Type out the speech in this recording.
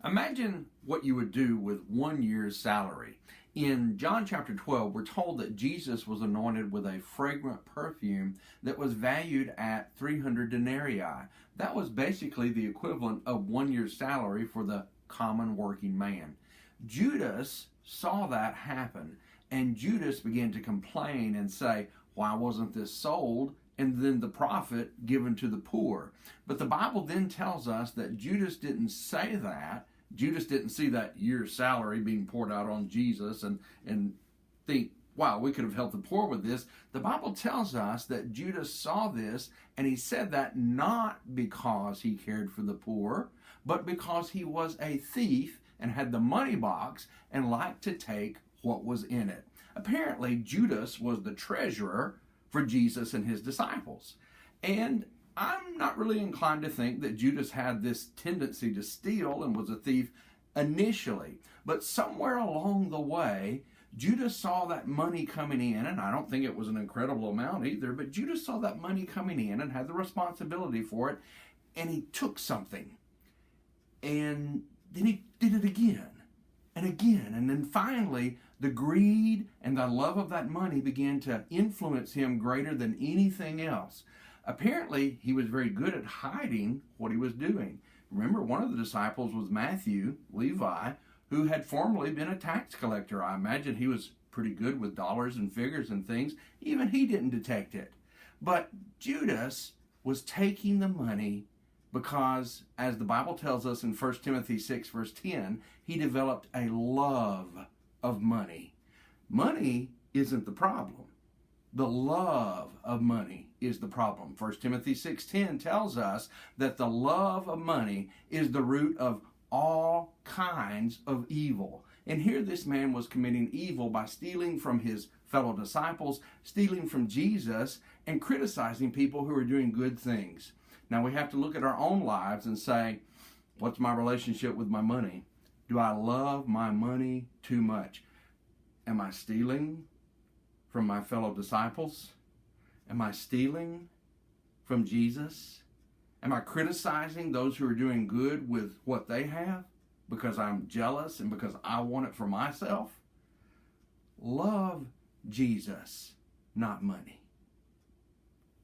Imagine what you would do with 1 year's salary. In John chapter 12, we're told that Jesus was anointed with a fragrant perfume that was valued at 300 denarii. That was basically the equivalent of 1 year's salary for the common working man. Judas saw that happen, and Judas began to complain and say, "Why wasn't this sold and then the profit given to the poor?" But the Bible then tells us that Judas didn't say that. Judas didn't see that year's salary being poured out on Jesus and think, wow, we could have helped the poor with this. The Bible tells us that Judas saw this, and he said that not because he cared for the poor, but because he was a thief and had the money box and liked to take what was in it. Apparently, Judas was the treasurer for Jesus and his disciples. And I'm not really inclined to think that Judas had this tendency to steal and was a thief initially. But somewhere along the way, Judas saw that money coming in, and I don't think it was an incredible amount either, but Judas saw that money coming in and had the responsibility for it, and he took something. And then he did it again and again. And then finally, the greed and the love of that money began to influence him greater than anything else. Apparently, he was very good at hiding what he was doing. Remember, one of the disciples was Matthew, Levi, who had formerly been a tax collector. I imagine he was pretty good with dollars and figures and things. Even he didn't detect it. But Judas was taking the money because, as the Bible tells us in 1 Timothy 6, verse 10, he developed a love of money. Money isn't the problem. The love of money is the problem. 1 Timothy 6:10 tells us that the love of money is the root of all kinds of evil. And here this man was committing evil by stealing from his fellow disciples, stealing from Jesus, and criticizing people who are doing good things. Now we have to look at our own lives and say, what's my relationship with my money? Do I love my money too much? Am I stealing from my fellow disciples? Am I stealing from Jesus? Am I criticizing those who are doing good with what they have because I'm jealous and because I want it for myself? Love Jesus, not money.